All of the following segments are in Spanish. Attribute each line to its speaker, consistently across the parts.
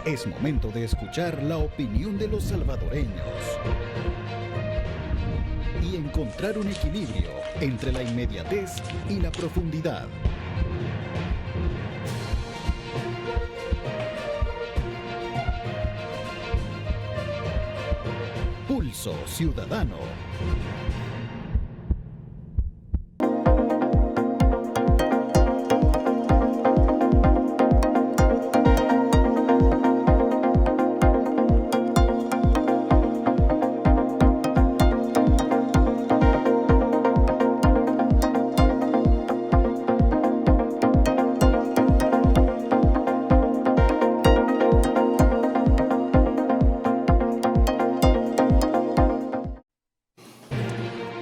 Speaker 1: Es momento de escuchar la opinión de los salvadoreños y encontrar un equilibrio entre la inmediatez y la profundidad. Pulso Ciudadano.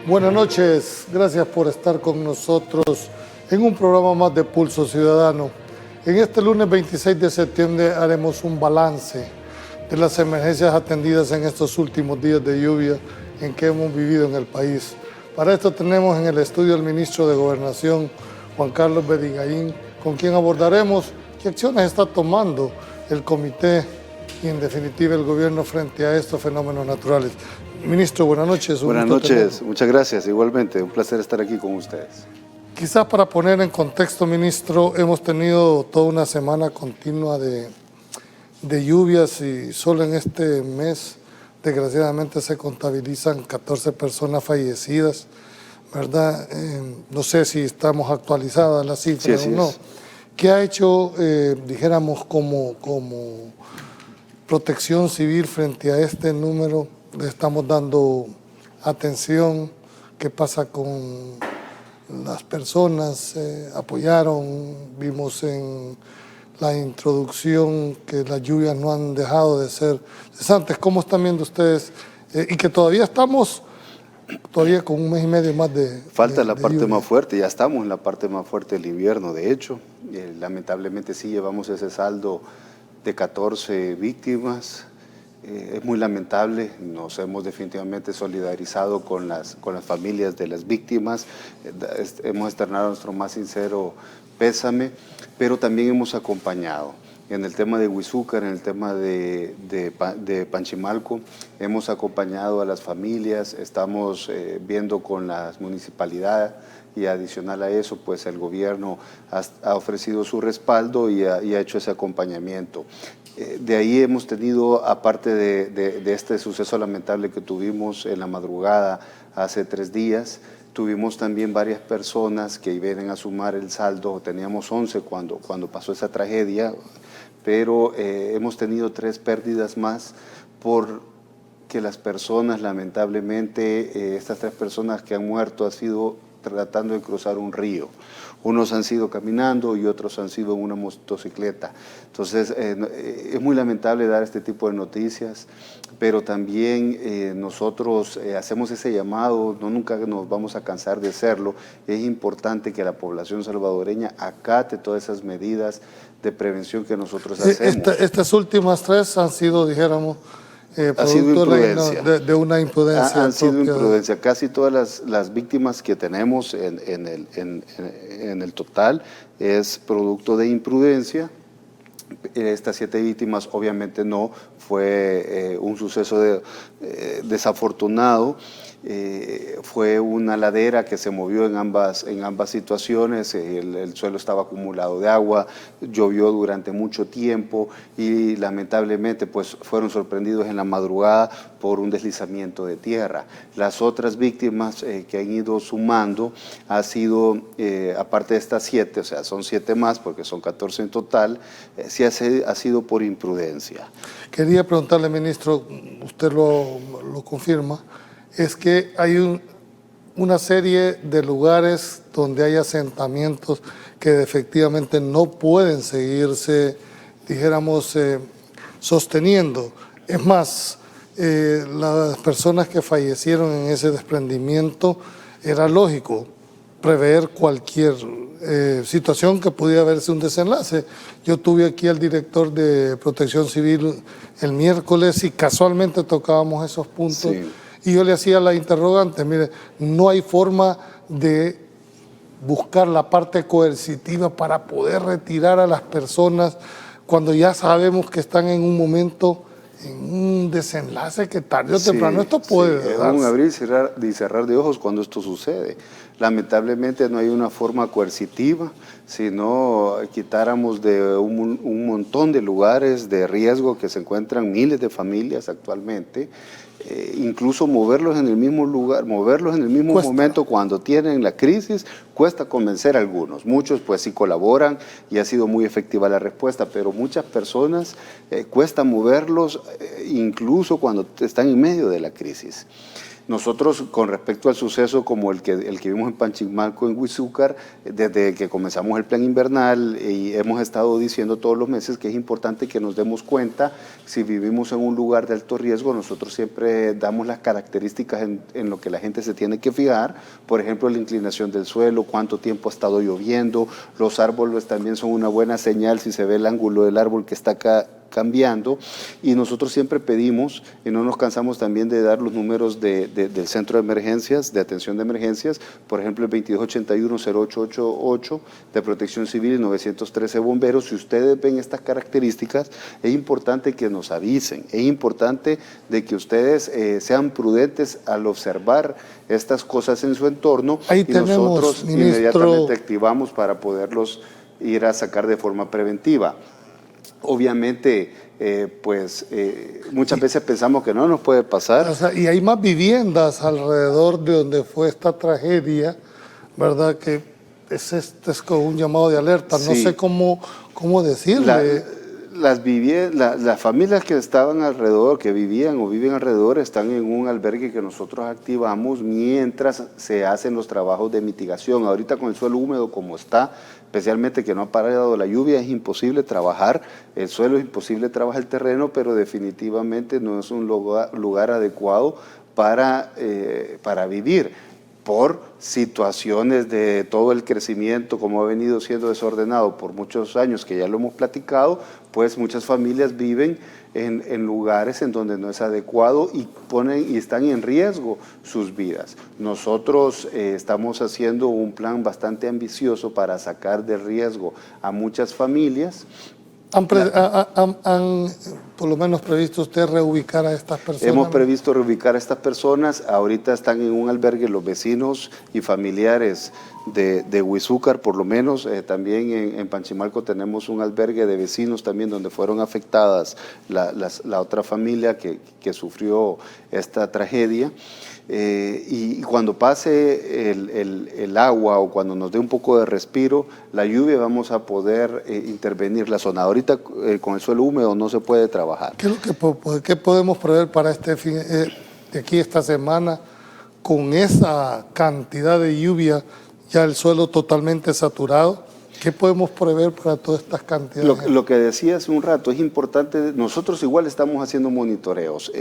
Speaker 2: Buenas noches, gracias por estar con nosotros en un programa más de Pulso Ciudadano. En este lunes 26 de septiembre haremos un balance de las emergencias atendidas en estos últimos días de lluvia en que hemos vivido en el país. Para esto tenemos en el estudio al ministro de Gobernación, Juan Carlos Bedigaín, con quien abordaremos qué acciones está tomando el comité y en definitiva el gobierno frente a estos fenómenos naturales. Ministro, buenas noches.
Speaker 3: Buenas noches, muchas gracias. Igualmente, un placer estar aquí con ustedes.
Speaker 2: Quizás para poner en contexto, ministro, hemos tenido toda una semana continua de lluvias y solo en este mes, desgraciadamente, se contabilizan 14 personas fallecidas, ¿verdad? No sé si estamos actualizadas las cifras o no. ¿Qué ha hecho, dijéramos, como Protección Civil frente a este número? Le estamos dando atención. ¿Qué pasa con las personas? Apoyaron, vimos en la introducción que las lluvias no han dejado de ser cesantes. ¿Cómo están viendo ustedes? Y que todavía estamos con un mes y medio más de
Speaker 3: Falta la parte
Speaker 2: lluvia.
Speaker 3: más fuerte, ya estamos en la parte más fuerte del invierno, de hecho. Lamentablemente sí llevamos ese saldo de 14 víctimas. Es muy lamentable, nos hemos definitivamente solidarizado con las familias de las víctimas, hemos externado nuestro más sincero pésame, pero también hemos acompañado. En el tema de Huizúcar, en el tema de Panchimalco, hemos acompañado a las familias, estamos viendo con las municipalidades y adicional a eso, pues el gobierno ha ofrecido su respaldo y ha hecho ese acompañamiento. De ahí hemos tenido, aparte de este suceso lamentable que tuvimos en la madrugada hace 3 días, tuvimos también varias personas que vienen a sumar el saldo. Teníamos 11 cuando pasó esa tragedia, pero hemos tenido 3 pérdidas más porque las personas, lamentablemente, estas 3 personas que han muerto han sido tratando de cruzar un río. Unos han sido caminando y otros han sido en una motocicleta. Entonces, es muy lamentable dar este tipo de noticias, pero también nosotros hacemos ese llamado, nunca nos vamos a cansar de hacerlo. Es importante que la población salvadoreña acate todas esas medidas de prevención que nosotros hacemos.
Speaker 2: Estas últimas 3 han sido, dijéramos,
Speaker 3: ha sido imprudencia.
Speaker 2: De una imprudencia.
Speaker 3: Han sido imprudencia. Casi todas las víctimas que tenemos en el total es producto de imprudencia. Estas 7 víctimas obviamente no fue un suceso desafortunado. Fue una ladera que se movió en ambas situaciones, el suelo estaba acumulado de agua, llovió durante mucho tiempo y lamentablemente pues fueron sorprendidos en la madrugada por un deslizamiento de tierra. Las otras víctimas que han ido sumando ha sido, aparte de estas 7, o sea, son 7 más porque son 14 en total, sí ha sido por imprudencia.
Speaker 2: Quería preguntarle, ministro, usted lo confirma, es que hay una serie de lugares donde hay asentamientos que efectivamente no pueden seguirse, dijéramos, sosteniendo. Es más, las personas que fallecieron en ese desprendimiento, era lógico prever cualquier situación que pudiera verse un desenlace. Yo tuve aquí al director de Protección Civil el miércoles y casualmente tocábamos esos puntos. Sí. Y yo le hacía la interrogante, mire, no hay forma de buscar la parte coercitiva para poder retirar a las personas cuando ya sabemos que están en un momento, en un desenlace que tarde o temprano esto puede
Speaker 3: es
Speaker 2: darse.
Speaker 3: un abrir y cerrar de ojos cuando esto sucede. Lamentablemente no hay una forma coercitiva, si no quitáramos de un montón de lugares de riesgo que se encuentran miles de familias actualmente, incluso moverlos en el mismo lugar, moverlos en el mismo momento cuando tienen la crisis, cuesta convencer a algunos. Muchos pues sí colaboran y ha sido muy efectiva la respuesta, pero muchas personas cuesta moverlos incluso cuando están en medio de la crisis. Nosotros, con respecto al suceso como el que vimos en Panchimalco, en Huizúcar, desde que comenzamos el plan invernal, y hemos estado diciendo todos los meses que es importante que nos demos cuenta, si vivimos en un lugar de alto riesgo, nosotros siempre damos las características en lo que la gente se tiene que fijar, por ejemplo, la inclinación del suelo, cuánto tiempo ha estado lloviendo, los árboles también son una buena señal si se ve el ángulo del árbol que está acá cambiando, y nosotros siempre pedimos, y no nos cansamos también de dar los números del centro de emergencias, de atención de emergencias, por ejemplo el 2281-0888 de Protección Civil y 913 bomberos. Si ustedes ven estas características, es importante que nos avisen, es importante de que ustedes sean prudentes al observar estas cosas en su entorno.
Speaker 2: Ahí
Speaker 3: y
Speaker 2: tenemos,
Speaker 3: nosotros
Speaker 2: ministro,
Speaker 3: inmediatamente activamos para poderlos ir a sacar de forma preventiva. Obviamente, muchas veces pensamos que no nos puede pasar.
Speaker 2: O sea, y hay más viviendas alrededor de donde fue esta tragedia, ¿verdad? Que es como un llamado de alerta. No sé cómo decirle.
Speaker 3: Las familias que estaban alrededor, que vivían o viven alrededor, están en un albergue que nosotros activamos mientras se hacen los trabajos de mitigación. Ahorita con el suelo húmedo como está, especialmente que no ha parado la lluvia, es imposible trabajar el suelo, es imposible trabajar el terreno, pero definitivamente no es un lugar adecuado para vivir, por situaciones de todo el crecimiento, como ha venido siendo desordenado por muchos años, que ya lo hemos platicado, pues muchas familias viven en lugares en donde no es adecuado y están en riesgo sus vidas. Nosotros estamos haciendo un plan bastante ambicioso para sacar de riesgo a muchas familias.
Speaker 2: ¿Han por lo menos previsto usted reubicar a estas personas?
Speaker 3: Hemos previsto reubicar a estas personas. Ahorita están en un albergue los vecinos y familiares de Huizúcar, por lo menos. También en Panchimalco tenemos un albergue de vecinos también donde fueron afectadas la otra familia que sufrió esta tragedia. Y cuando pase el agua o cuando nos dé un poco de respiro, la lluvia, vamos a poder intervenir la zona. Ahorita con el suelo húmedo no se puede trabajar.
Speaker 2: ¿Qué podemos prever para de aquí esta semana con esa cantidad de lluvia, ya el suelo totalmente saturado? ¿Qué podemos prever para todas estas cantidades?
Speaker 3: Lo que decía hace un rato, es importante, nosotros igual estamos haciendo monitoreos.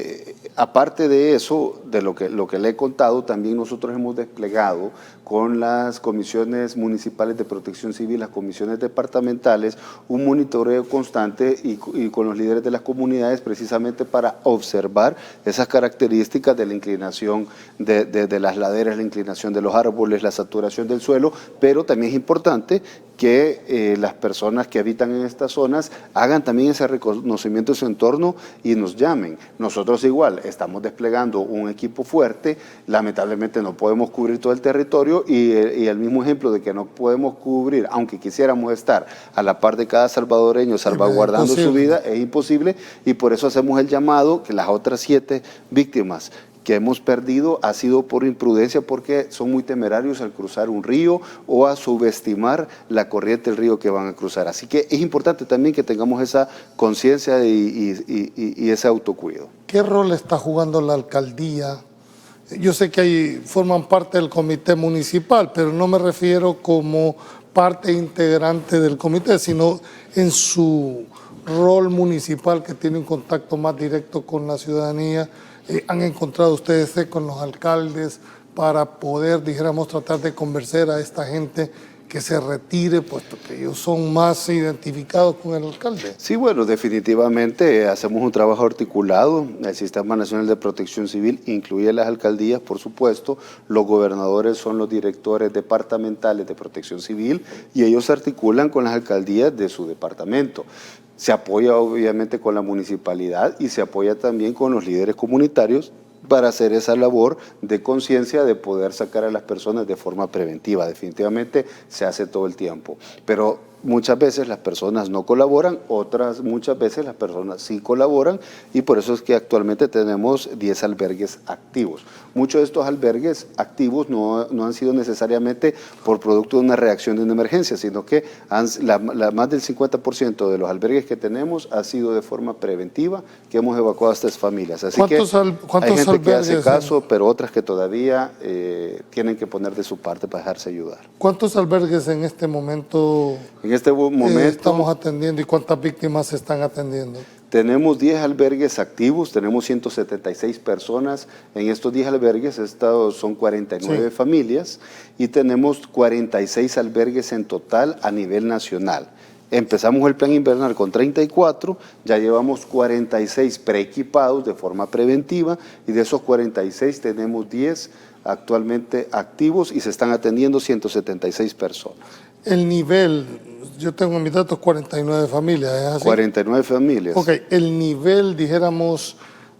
Speaker 3: Aparte de eso, de lo que le he contado, también nosotros hemos desplegado con las comisiones municipales de protección civil, las comisiones departamentales, un monitoreo constante y con los líderes de las comunidades, precisamente para observar esas características de la inclinación de las laderas, la inclinación de los árboles, la saturación del suelo, pero también es importante que las personas que habitan en estas zonas hagan también ese reconocimiento de su entorno y nos llamen. Nosotros igual estamos desplegando un equipo fuerte, lamentablemente no podemos cubrir todo el territorio y el mismo ejemplo de que no podemos cubrir, aunque quisiéramos estar a la par de cada salvadoreño salvaguardando su vida, es imposible, y por eso hacemos el llamado que las otras 7 víctimas que hemos perdido ha sido por imprudencia, porque son muy temerarios al cruzar un río o a subestimar la corriente del río que van a cruzar. Así que es importante también que tengamos esa conciencia y ese autocuidado.
Speaker 2: ¿Qué rol está jugando la alcaldía? Yo sé que forman parte del comité municipal, pero no me refiero como parte integrante del comité, sino en su rol municipal, que tiene un contacto más directo con la ciudadanía. ¿Han encontrado ustedes con los alcaldes para poder, dijéramos, tratar de convencer a esta gente que se retire, puesto que ellos son más identificados con el alcalde?
Speaker 3: Sí, bueno, definitivamente hacemos un trabajo articulado. El Sistema Nacional de Protección Civil incluye las alcaldías, por supuesto. Los gobernadores son los directores departamentales de Protección Civil y ellos se articulan con las alcaldías de su departamento. Se apoya obviamente con la municipalidad y se apoya también con los líderes comunitarios para hacer esa labor de conciencia de poder sacar a las personas de forma preventiva. Definitivamente se hace todo el tiempo, pero muchas veces las personas no colaboran, otras muchas veces las personas sí colaboran, y por eso es que actualmente tenemos 10 albergues activos. Muchos de estos albergues activos no han sido necesariamente por producto de una reacción de una emergencia, sino que más del 50% de los albergues que tenemos ha sido de forma preventiva, que hemos evacuado a estas familias. Así que hay gente que hace caso, pero otras que todavía tienen que poner de su parte para dejarse ayudar.
Speaker 2: ¿Cuántos albergues en este momento, estamos atendiendo y cuántas víctimas se están atendiendo?
Speaker 3: Tenemos 10 albergues activos, tenemos 176 personas en estos 10 albergues, estos son 49 familias, y tenemos 46 albergues en total a nivel nacional. Empezamos el plan invernal con 34, ya llevamos 46 preequipados de forma preventiva, y de esos 46 tenemos 10 actualmente activos y se están atendiendo 176 personas.
Speaker 2: El nivel, yo tengo en mis datos 49 familias, ¿es así?
Speaker 3: 49 familias.
Speaker 2: Ok, el nivel, dijéramos,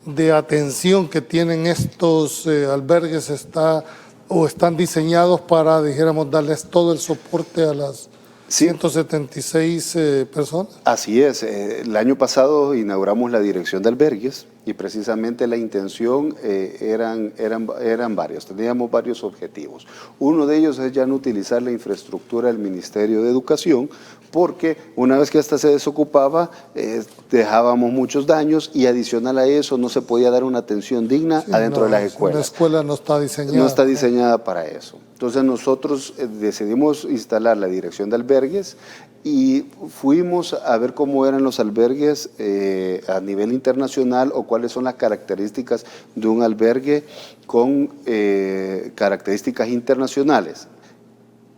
Speaker 2: de atención que tienen estos albergues están diseñados para, dijéramos, darles todo el soporte a las 176 personas.
Speaker 3: Así es. El año pasado inauguramos la dirección de albergues y precisamente la intención eran varios. Teníamos varios objetivos. Uno de ellos es ya no utilizar la infraestructura del Ministerio de Educación, porque una vez que esta se desocupaba, dejábamos muchos daños, y adicional a eso no se podía dar una atención digna adentro de las escuelas.
Speaker 2: La escuela no está diseñada.
Speaker 3: No está diseñada para eso. Entonces nosotros decidimos instalar la dirección de albergues y fuimos a ver cómo eran los albergues a nivel internacional, o cuáles son las características de un albergue con características internacionales.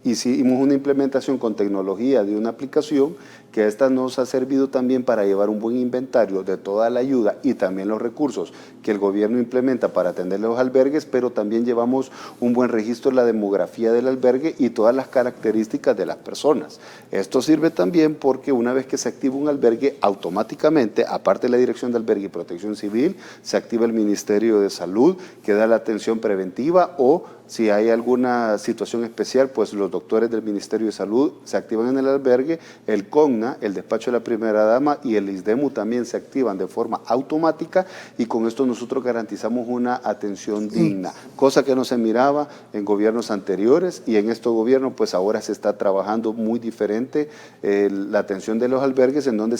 Speaker 3: Hicimos una implementación con tecnología de una aplicación que esta nos ha servido también para llevar un buen inventario de toda la ayuda y también los recursos que el gobierno implementa para atender los albergues, pero también llevamos un buen registro de la demografía del albergue y todas las características de las personas. Esto sirve también porque una vez que se activa un albergue, automáticamente, aparte de la Dirección de Albergue y Protección Civil, se activa el Ministerio de Salud, que da la atención preventiva, o si hay alguna situación especial, pues los doctores del Ministerio de Salud se activan en el albergue, el CONNA, el despacho de la primera dama y el ISDEMU también se activan de forma automática, y con esto nosotros garantizamos una atención digna, cosa que no se miraba en gobiernos anteriores, y en estos gobiernos pues ahora se está trabajando muy diferente la atención de los albergues, en donde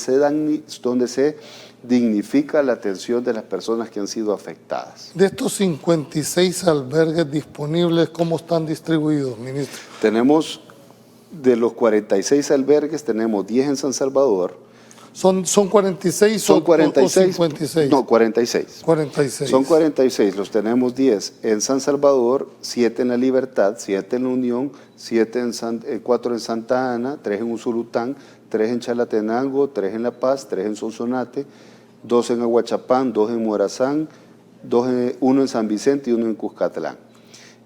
Speaker 3: se dignifica la atención de las personas que han sido afectadas.
Speaker 2: De estos 56 albergues disponibles, ¿cómo están distribuidos, ministro?
Speaker 3: Tenemos, de los 46 albergues, tenemos 10 en San Salvador.
Speaker 2: ¿Son 46
Speaker 3: son 46,
Speaker 2: o 56?
Speaker 3: No, 46.
Speaker 2: 46.
Speaker 3: Son 46, los tenemos 10 en San Salvador, 7 en La Libertad, 7 en La Unión, 4 en Santa Ana, 3 en Usulután, 3 en Chalatenango, 3 en La Paz, 3 en Sonsonate, 2 en Aguachapán, 2 en Morazán, 1 en San Vicente y 1 en Cuscatlán.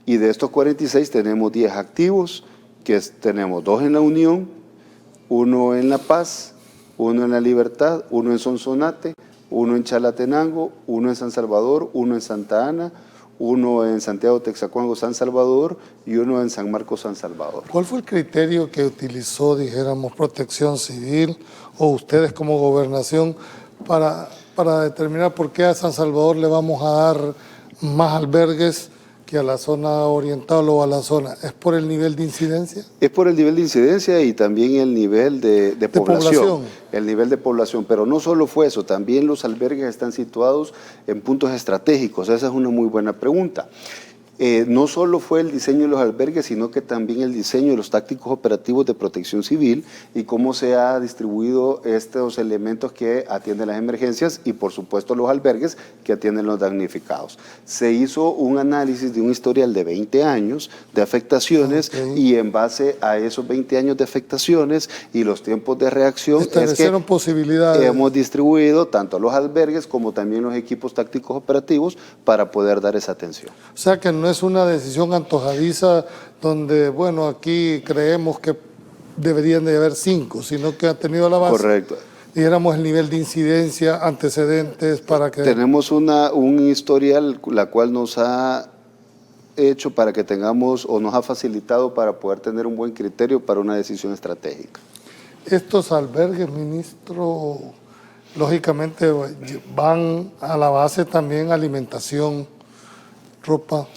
Speaker 3: Y de estos 46 tenemos 10 activos, tenemos 2 en La Unión, 1 en La Paz, 1 en La Libertad, 1 en Sonsonate, 1 en Chalatenango, 1 en San Salvador, 1 en Santa Ana, 1 en Santiago Texacuango, San Salvador, y 1 en San Marcos, San Salvador.
Speaker 2: ¿Cuál fue el criterio que utilizó, dijéramos, Protección Civil o ustedes como gobernación para determinar por qué a San Salvador le vamos a dar más albergues que a la zona oriental o a la zona? ¿Es por el nivel de incidencia?
Speaker 3: Es por el nivel de incidencia y también el nivel de población. El nivel de población, pero no solo fue eso, también los albergues están situados en puntos estratégicos. Esa es una muy buena pregunta. No solo fue el diseño de los albergues, sino que también el diseño de los tácticos operativos de Protección Civil y cómo se ha distribuido estos elementos que atienden las emergencias y por supuesto los albergues que atienden los damnificados. Se hizo un análisis de un historial de 20 años de afectaciones y en base a esos 20 años de afectaciones y los tiempos de reacción
Speaker 2: establecieron posibilidades.
Speaker 3: Hemos distribuido tanto los albergues como también los equipos tácticos operativos para poder dar esa atención.
Speaker 2: O sea que no es una decisión antojadiza donde, bueno, aquí creemos que deberían de haber 5, sino que ha tenido el avance.
Speaker 3: Correcto.
Speaker 2: dijéramos, el nivel de incidencia, antecedentes para que...
Speaker 3: Tenemos un historial, la cual nos ha hecho para que tengamos, o nos ha facilitado para poder tener un buen criterio para una decisión estratégica.
Speaker 2: Estos albergues, ministro, lógicamente van a la base también alimentación, ropa,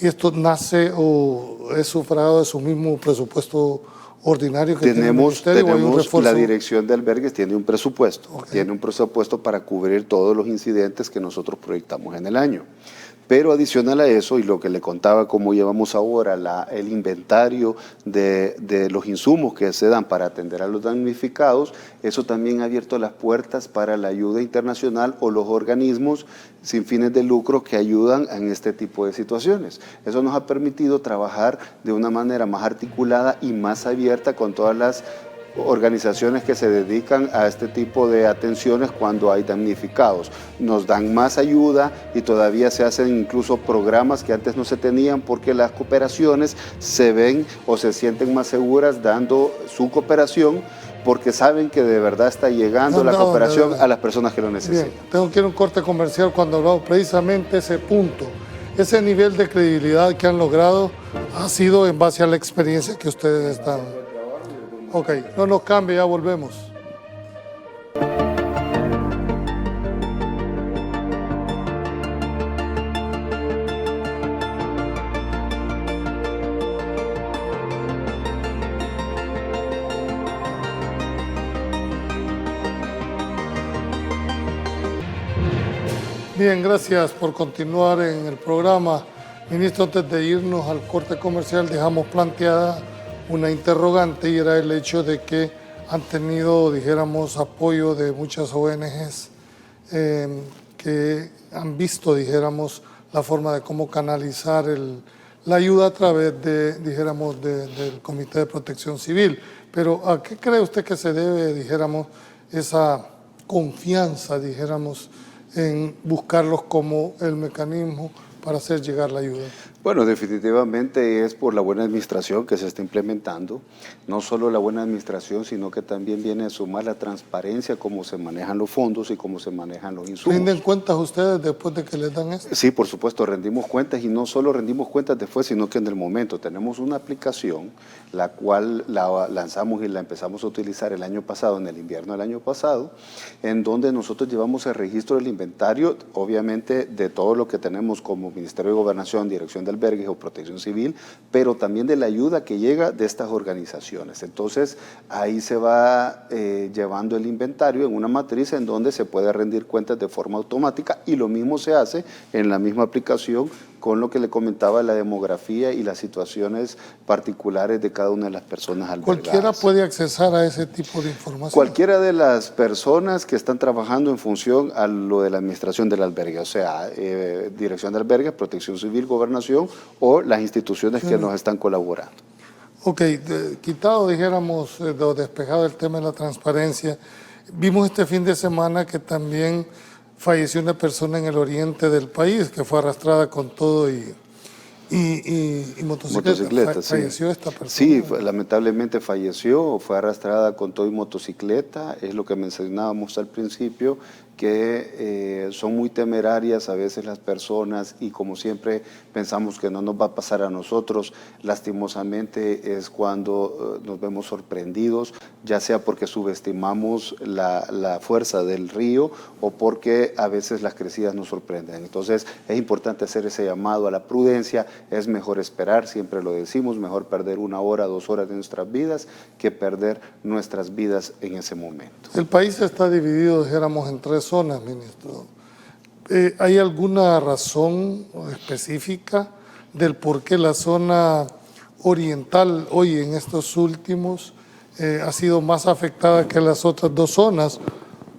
Speaker 2: y esto nace o es sufragado de su mismo presupuesto ordinario que tiene el ministerio, ¿o hay un refuerzo?
Speaker 3: La dirección de albergues tiene un presupuesto, tiene un presupuesto para cubrir todos los incidentes que nosotros proyectamos en el año. Pero adicional a eso, y lo que le contaba, cómo llevamos ahora el inventario de los insumos que se dan para atender a los damnificados, eso también ha abierto las puertas para la ayuda internacional o los organismos sin fines de lucro que ayudan en este tipo de situaciones. Eso nos ha permitido trabajar de una manera más articulada y más abierta con todas las organizaciones que se dedican a este tipo de atenciones cuando hay damnificados. Nos dan más ayuda y todavía se hacen incluso programas que antes no se tenían porque las cooperaciones se ven o se sienten más seguras dando su cooperación porque saben que de verdad está llegando la cooperación a las personas que lo necesitan.
Speaker 2: Bien, tengo que ir a un corte comercial cuando hablamos precisamente ese punto. Ese nivel de credibilidad que han logrado ha sido en base a la experiencia que ustedes están... Ok, no nos cambie, ya volvemos. Bien, gracias por continuar en el programa. Ministro, antes de irnos al corte comercial, dejamos planteada una interrogante y era el hecho de que han tenido, dijéramos, apoyo de muchas ONGs que han visto, dijéramos, la forma de cómo canalizar la ayuda a través de, dijéramos, del Comité de Protección Civil. Pero ¿a qué cree usted que se debe, dijéramos, esa confianza, dijéramos, en buscarlos como el mecanismo para hacer llegar la ayuda?
Speaker 3: Bueno, definitivamente es por la buena administración que se está implementando, no solo la buena administración, sino que también viene a sumar la transparencia, cómo se manejan los fondos y cómo se manejan los insumos.
Speaker 2: ¿Rinden cuentas ustedes después de que les dan esto?
Speaker 3: Sí, por supuesto, rendimos cuentas y no solo rendimos cuentas después, sino que en el momento tenemos una aplicación, la cual la lanzamos y la empezamos a utilizar el año pasado, en el invierno del año pasado, en donde nosotros llevamos el registro del inventario, obviamente de todo lo que tenemos como Ministerio de Gobernación, Dirección de Albergues o Protección Civil, pero también de la ayuda que llega de estas organizaciones. Entonces, ahí se va llevando el inventario en una matriz en donde se puede rendir cuentas de forma automática y lo mismo se hace en la misma aplicación con lo que le comentaba, la demografía y las situaciones particulares de cada una de las personas albergadas.
Speaker 2: ¿Cualquiera puede accesar a ese tipo de información?
Speaker 3: Cualquiera de las personas que están trabajando en función a lo de la administración del albergue, o sea, Dirección de Albergues, Protección Civil, Gobernación o las instituciones que nos están colaborando.
Speaker 2: Ok, quitado, dijéramos, despejado el tema de la transparencia, vimos este fin de semana que también falleció una persona en el oriente del país que fue arrastrada con todo y motocicleta. Falleció esta persona.
Speaker 3: Sí, lamentablemente falleció, fue arrastrada con todo y motocicleta, es lo que mencionábamos al principio, que son muy temerarias a veces las personas y como siempre pensamos que no nos va a pasar a nosotros, lastimosamente es cuando nos vemos sorprendidos, ya sea porque subestimamos la fuerza del río o porque a veces las crecidas nos sorprenden. Entonces es importante hacer ese llamado a la prudencia, es mejor esperar, siempre lo decimos, mejor perder 1 hora, 2 horas de nuestras vidas que perder nuestras vidas en ese momento.
Speaker 2: El país está dividido, dijéramos, en 3 zonas, ministro. ¿Hay alguna razón específica del por qué la zona oriental hoy en estos últimos ha sido más afectada que las otras 2 zonas?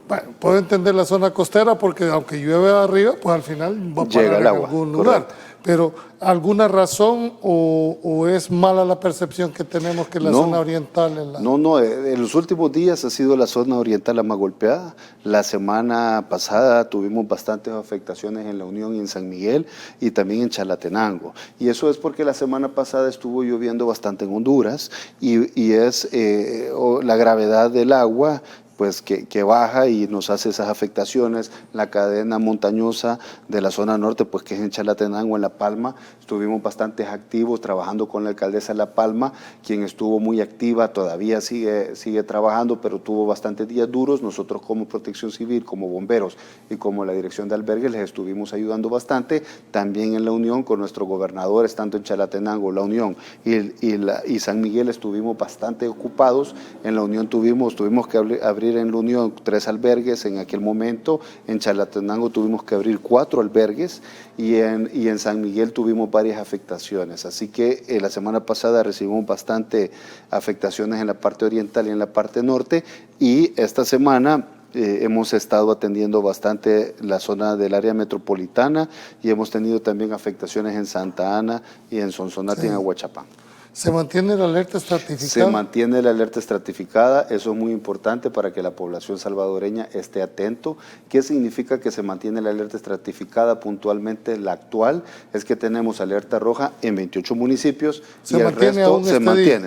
Speaker 2: Bueno, puedo entender la zona costera porque aunque llueve arriba, pues al final va a parar en algún lugar. Correcto. Pero ¿alguna razón o es mala la percepción que tenemos que la zona oriental es la...?
Speaker 3: No, en los últimos días ha sido la zona oriental la más golpeada. La semana pasada tuvimos bastantes afectaciones en La Unión y en San Miguel y también en Chalatenango. Y eso es porque la semana pasada estuvo lloviendo bastante en Honduras y es la gravedad del agua pues que baja y nos hace esas afectaciones. La cadena montañosa de la zona norte, pues que es en Chalatenango, en La Palma, estuvimos bastante activos trabajando con la alcaldesa de La Palma, quien estuvo muy activa, todavía sigue trabajando, pero tuvo bastantes días duros. Nosotros como Protección Civil, como bomberos y como la Dirección de Albergues les estuvimos ayudando bastante. También en La Unión con nuestros gobernadores, tanto en Chalatenango, La Unión y San Miguel, estuvimos bastante ocupados. En La Unión tuvimos que abrir en La Unión 3 albergues en aquel momento. En Chalatenango tuvimos que abrir 4 albergues y en San Miguel tuvimos varias afectaciones. Así que la semana pasada recibimos bastante afectaciones en la parte oriental y en la parte norte, y esta semana hemos estado atendiendo bastante la zona del área metropolitana y hemos tenido también afectaciones en Santa Ana y en Sonsonate, sí, y en Aguachapán.
Speaker 2: ¿Se mantiene la alerta estratificada?
Speaker 3: Se mantiene la alerta estratificada, eso es muy importante para que la población salvadoreña esté atento. ¿Qué significa que se mantiene la alerta estratificada? Puntualmente la actual es que tenemos alerta roja en 28 municipios y el resto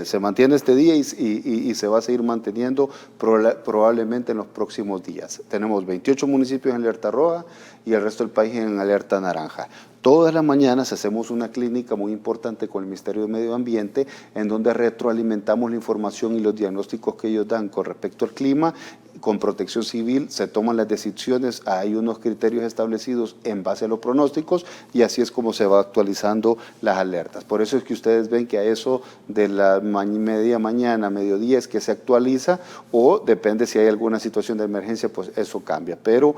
Speaker 3: se mantiene este día y se va a seguir manteniendo probablemente en los próximos días. Tenemos 28 municipios en alerta roja y el resto del país en alerta naranja. Todas las mañanas hacemos una clínica muy importante con el Ministerio de Medio Ambiente, en donde retroalimentamos la información y los diagnósticos que ellos dan con respecto al clima. Con Protección Civil se toman las decisiones, hay unos criterios establecidos en base a los pronósticos, y así es como se va actualizando las alertas. Por eso es que ustedes ven que a eso de la media mañana, mediodía, es que se actualiza, o depende si hay alguna situación de emergencia, pues eso cambia. Pero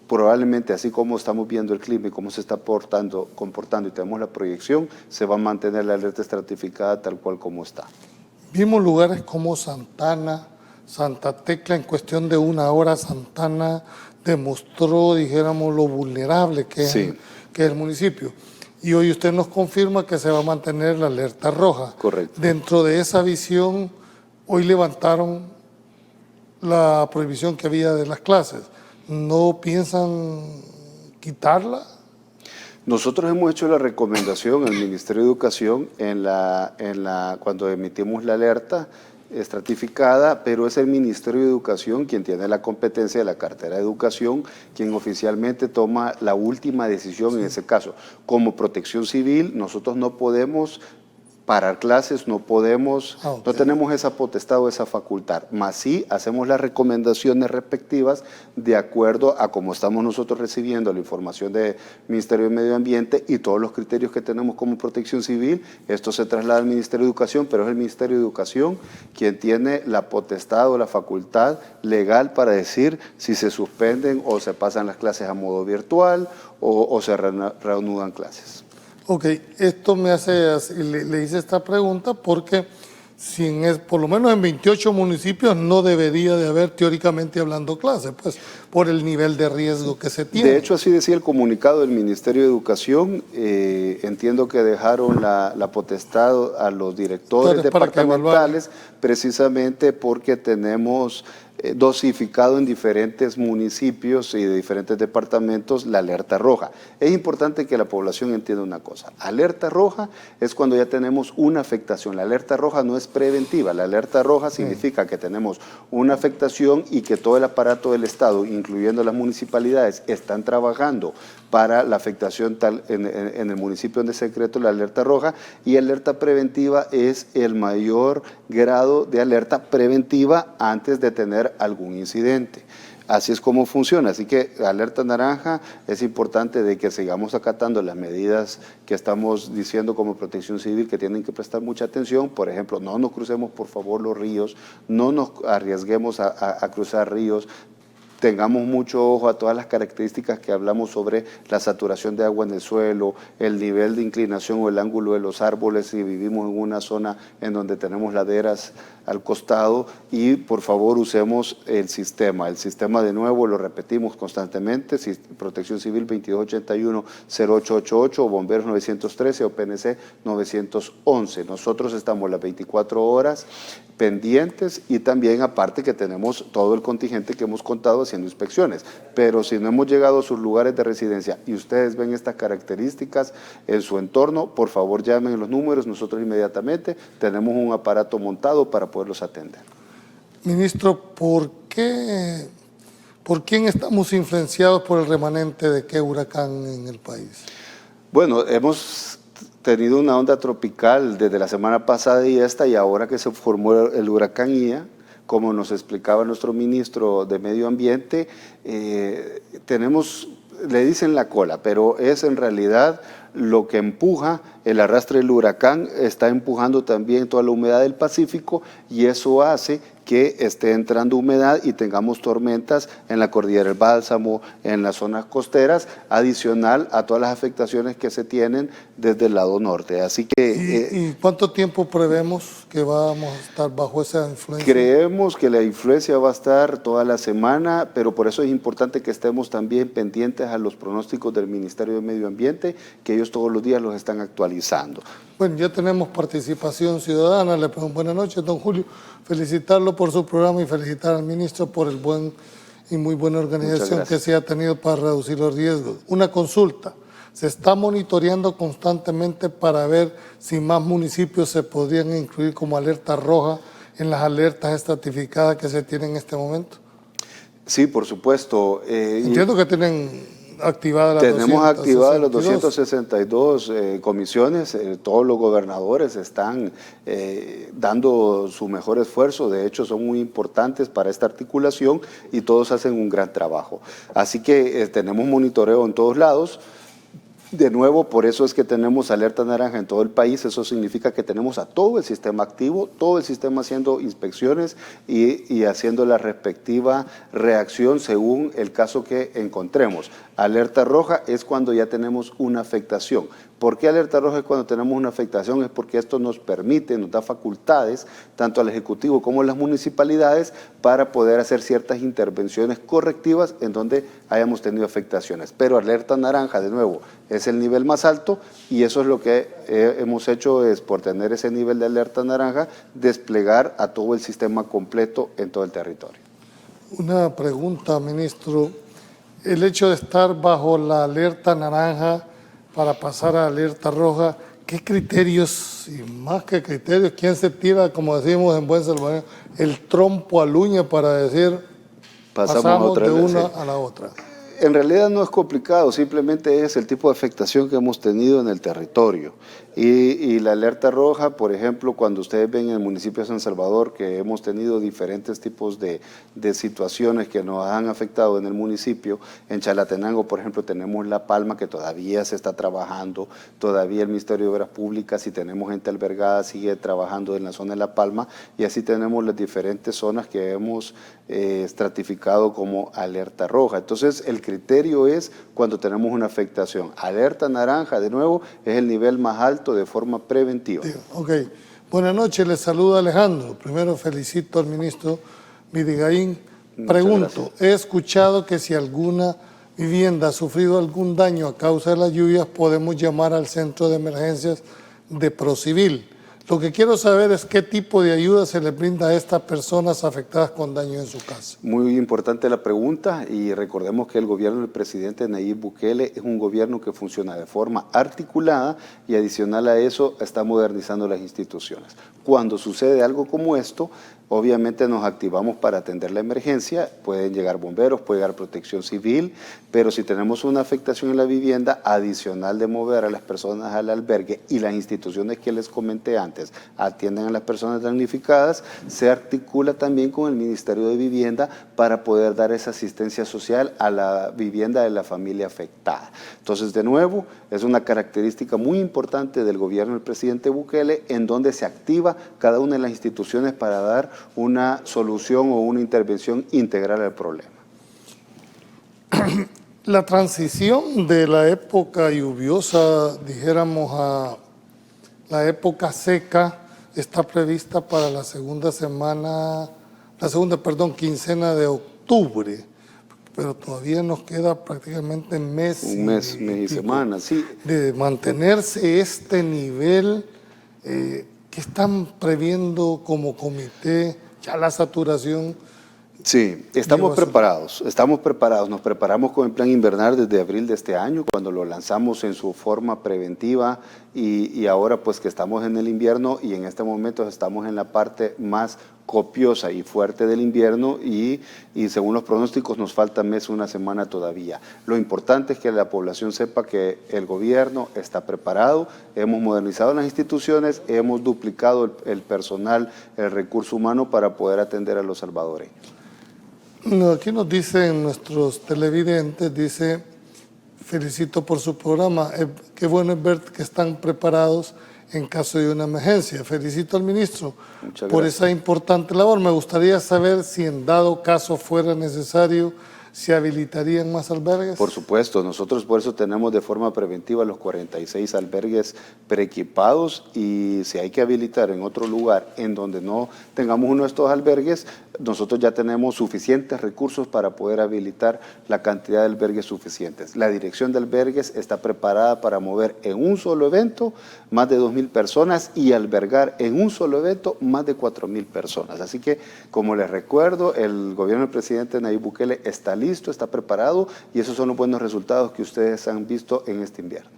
Speaker 3: probablemente, así como estamos viendo el clima y cómo se está comportando y tenemos la proyección, se va a mantener la alerta estratificada tal cual como está.
Speaker 2: Vimos lugares como Santana, Santa Tecla. En cuestión de una hora Santana demostró, dijéramos, lo vulnerable que es, sí, que es el municipio. Y hoy usted nos confirma que se va a mantener la alerta roja.
Speaker 3: Correcto.
Speaker 2: Dentro de esa visión, hoy levantaron la prohibición que había de las clases. ¿No piensan quitarla?
Speaker 3: Nosotros hemos hecho la recomendación al Ministerio de Educación cuando emitimos la alerta estratificada, pero es el Ministerio de Educación quien tiene la competencia de la cartera de educación, quien oficialmente toma la última decisión, sí, en ese caso. Como Protección Civil, nosotros no podemos parar clases, no podemos, okay, no tenemos esa potestad o esa facultad, más sí hacemos las recomendaciones respectivas de acuerdo a cómo estamos nosotros recibiendo la información del Ministerio de Medio Ambiente y todos los criterios que tenemos como Protección Civil. Esto se traslada al Ministerio de Educación, pero es el Ministerio de Educación quien tiene la potestad o la facultad legal para decir si se suspenden o se pasan las clases a modo virtual o se reanudan clases.
Speaker 2: Ok, esto me hace, le hice esta pregunta porque por lo menos en 28 municipios no debería de haber teóricamente hablando clases, pues por el nivel de riesgo que se tiene.
Speaker 3: De hecho, así decía el comunicado del Ministerio de Educación. Entiendo que dejaron la potestad a los directores departamentales, precisamente porque tenemos dosificado en diferentes municipios y de diferentes departamentos la alerta roja. Es importante que la población entienda una cosa. Alerta roja es cuando ya tenemos una afectación. La alerta roja no es preventiva. La alerta roja significa que tenemos una afectación y que todo el aparato del Estado, incluyendo las municipalidades, están trabajando para la afectación en el municipio donde se decretó la alerta roja, y alerta preventiva es el mayor grado de alerta preventiva antes de tener algún incidente. Así es como funciona, así que alerta naranja es importante de que sigamos acatando las medidas que estamos diciendo como Protección Civil, que tienen que prestar mucha atención. Por ejemplo, no nos crucemos por favor los ríos, no nos arriesguemos a cruzar ríos. Tengamos mucho ojo a todas las características que hablamos sobre la saturación de agua en el suelo, el nivel de inclinación o el ángulo de los árboles si vivimos en una zona en donde tenemos laderas al costado, y por favor usemos el sistema. El sistema, de nuevo, lo repetimos constantemente: Protección Civil 2281-0888 o Bomberos 913 o PNC 911. Nosotros estamos las 24 horas pendientes, y también aparte que tenemos todo el contingente que hemos contado haciendo inspecciones. Pero si no hemos llegado a sus lugares de residencia y ustedes ven estas características en su entorno, por favor llamen los números, nosotros inmediatamente tenemos un aparato montado para poderlos atender.
Speaker 2: Ministro, ¿por quién estamos influenciados por el remanente de qué huracán en el país?
Speaker 3: Bueno, hemos tenido una onda tropical desde la semana pasada y ahora que se formó el huracán Ia, como nos explicaba nuestro ministro de Medio Ambiente, le dicen la cola, pero es en realidad lo que empuja el arrastre del huracán, está empujando también toda la humedad del Pacífico y eso hace que esté entrando humedad y tengamos tormentas en la cordillera del Bálsamo, en las zonas costeras, adicional a todas las afectaciones que se tienen desde el lado norte. Así que...
Speaker 2: ¿Y cuánto tiempo prevemos que vamos a estar bajo esa influencia?
Speaker 3: Creemos que la influencia va a estar toda la semana, pero por eso es importante que estemos también pendientes a los pronósticos del Ministerio de Medio Ambiente, que ellos todos los días los están actualizando.
Speaker 2: Bueno, ya tenemos participación ciudadana. Le pregunto, buenas noches, don Julio. Felicitarlo por su programa y felicitar al ministro por el buen y muy buena organización que se ha tenido para reducir los riesgos. Una consulta. ¿Se está monitoreando constantemente para ver si más municipios se podrían incluir como alerta roja en las alertas estratificadas que se tienen en este momento?
Speaker 3: Sí, por supuesto.
Speaker 2: Entiendo que tienen activadas las
Speaker 3: Tenemos activadas las
Speaker 2: 262
Speaker 3: comisiones, todos los gobernadores están dando su mejor esfuerzo, de hecho son muy importantes para esta articulación y todos hacen un gran trabajo. Así que tenemos monitoreo en todos lados. De nuevo, por eso es que tenemos alerta naranja en todo el país, eso significa que tenemos a todo el sistema activo, todo el sistema haciendo inspecciones y haciendo la respectiva reacción según el caso que encontremos. Alerta roja es cuando ya tenemos una afectación. ¿Por qué alerta roja es cuando tenemos una afectación? Es porque esto nos permite, nos da facultades, tanto al Ejecutivo como a las municipalidades, para poder hacer ciertas intervenciones correctivas en donde hayamos tenido afectaciones. Pero alerta naranja, de nuevo, es el nivel más alto y eso es lo que hemos hecho, es por tener ese nivel de alerta naranja, desplegar a todo el sistema completo en todo el territorio.
Speaker 2: Una pregunta, ministro. El hecho de estar bajo la alerta naranja para pasar a alerta roja, ¿qué criterios, y más que criterios, quién se tira, como decimos en buen salvadoreño, el trompo al uña para decir pasamos de una a la otra?
Speaker 3: En realidad no es complicado, simplemente es el tipo de afectación que hemos tenido en el territorio. Y la alerta roja, por ejemplo, cuando ustedes ven en el municipio de San Salvador que hemos tenido diferentes tipos de situaciones que nos han afectado en el municipio, en Chalatenango, por ejemplo, tenemos La Palma que todavía se está trabajando, todavía el Ministerio de Obras Públicas, si tenemos gente albergada, sigue trabajando en la zona de La Palma, y así tenemos las diferentes zonas que hemos estratificado como alerta roja. Entonces, el criterio es cuando tenemos una afectación. Alerta naranja, de nuevo, es el nivel más alto de forma preventiva.
Speaker 2: Ok. Buenas noches, les saluda Alejandro. Primero felicito al ministro Vidigaín. Pregunto, he escuchado que si alguna vivienda ha sufrido algún daño a causa de las lluvias, podemos llamar al centro de emergencias de Procivil. Lo que quiero saber es qué tipo de ayuda se le brinda a estas personas afectadas con daño en su casa.
Speaker 3: Muy importante la pregunta y recordemos que el gobierno del presidente Nayib Bukele es un gobierno que funciona de forma articulada y adicional a eso está modernizando las instituciones. Cuando sucede algo como esto, obviamente nos activamos para atender la emergencia, pueden llegar bomberos, puede llegar protección civil, pero si tenemos una afectación en la vivienda, adicional de mover a las personas al albergue y las instituciones que les comenté antes atienden a las personas damnificadas, se articula también con el Ministerio de Vivienda para poder dar esa asistencia social a la vivienda de la familia afectada. Entonces, de nuevo, es una característica muy importante del gobierno del presidente Bukele en donde se activa cada una de las instituciones para dar una solución o una intervención integral al problema.
Speaker 2: La transición de la época lluviosa, dijéramos, a la época seca está prevista para la segunda quincena de octubre, pero todavía nos queda prácticamente
Speaker 3: un mes y semana, sí.
Speaker 2: De mantenerse este nivel. ¿Qué están previendo como comité? Ya la saturación.
Speaker 3: Sí, estamos preparados, nos preparamos con el plan invernal desde abril de este año, cuando lo lanzamos en su forma preventiva y ahora pues que estamos en el invierno y en este momento estamos en la parte más copiosa y fuerte del invierno y según los pronósticos nos falta mes, una semana todavía. Lo importante es que la población sepa que el gobierno está preparado, hemos modernizado las instituciones, hemos duplicado el personal, el recurso humano para poder atender a los salvadoreños.
Speaker 2: No, aquí nos dicen nuestros televidentes, dice, felicito por su programa, qué bueno es ver que están preparados en caso de una emergencia. Felicito al ministro por esa importante labor. Me gustaría saber si en dado caso fuera necesario, ¿se habilitarían más albergues?
Speaker 3: Por supuesto, nosotros por eso tenemos de forma preventiva los 46 albergues preequipados y si hay que habilitar en otro lugar en donde no tengamos uno de estos albergues, nosotros ya tenemos suficientes recursos para poder habilitar la cantidad de albergues suficientes. La dirección de albergues está preparada para mover en un solo evento más de 2.000 personas y albergar en un solo evento más de 4.000 personas. Así que, como les recuerdo, el gobierno del presidente Nayib Bukele está listo, está preparado y esos son los buenos resultados que ustedes han visto en este invierno.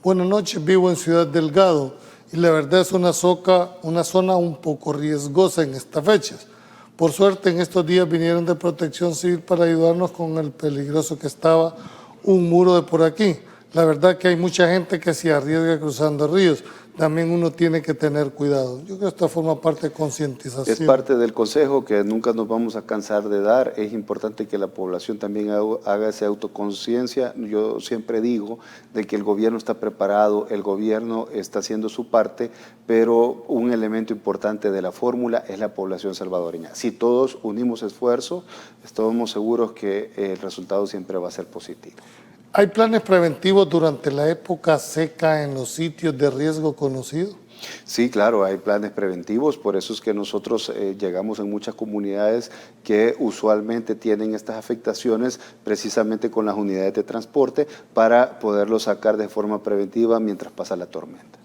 Speaker 2: Buenas noches, vivo en Ciudad Delgado y la verdad es una zona un poco riesgosa en estas fechas. Por suerte, en estos días vinieron de Protección Civil para ayudarnos con el peligroso que estaba un muro de por aquí. La verdad que hay mucha gente que se arriesga cruzando ríos. También uno tiene que tener cuidado. Yo creo que esto forma parte de concientización.
Speaker 3: Es parte del consejo que nunca nos vamos a cansar de dar. Es importante que la población también haga esa autoconciencia. Yo siempre digo de que el gobierno está preparado, el gobierno está haciendo su parte, pero un elemento importante de la fórmula es la población salvadoreña. Si todos unimos esfuerzo, estamos seguros que el resultado siempre va a ser positivo.
Speaker 2: ¿Hay planes preventivos durante la época seca en los sitios de riesgo conocidos?
Speaker 3: Sí, claro, hay planes preventivos, por eso es que nosotros llegamos en muchas comunidades que usualmente tienen estas afectaciones precisamente con las unidades de transporte para poderlos sacar de forma preventiva mientras pasa la tormenta.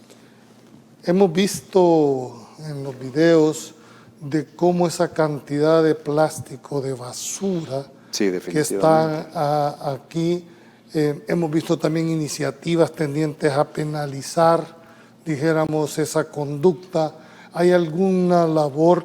Speaker 2: Hemos visto en los videos de cómo esa cantidad de plástico, de basura que está aquí, hemos visto también iniciativas tendientes a penalizar, dijéramos, esa conducta. ¿Hay alguna labor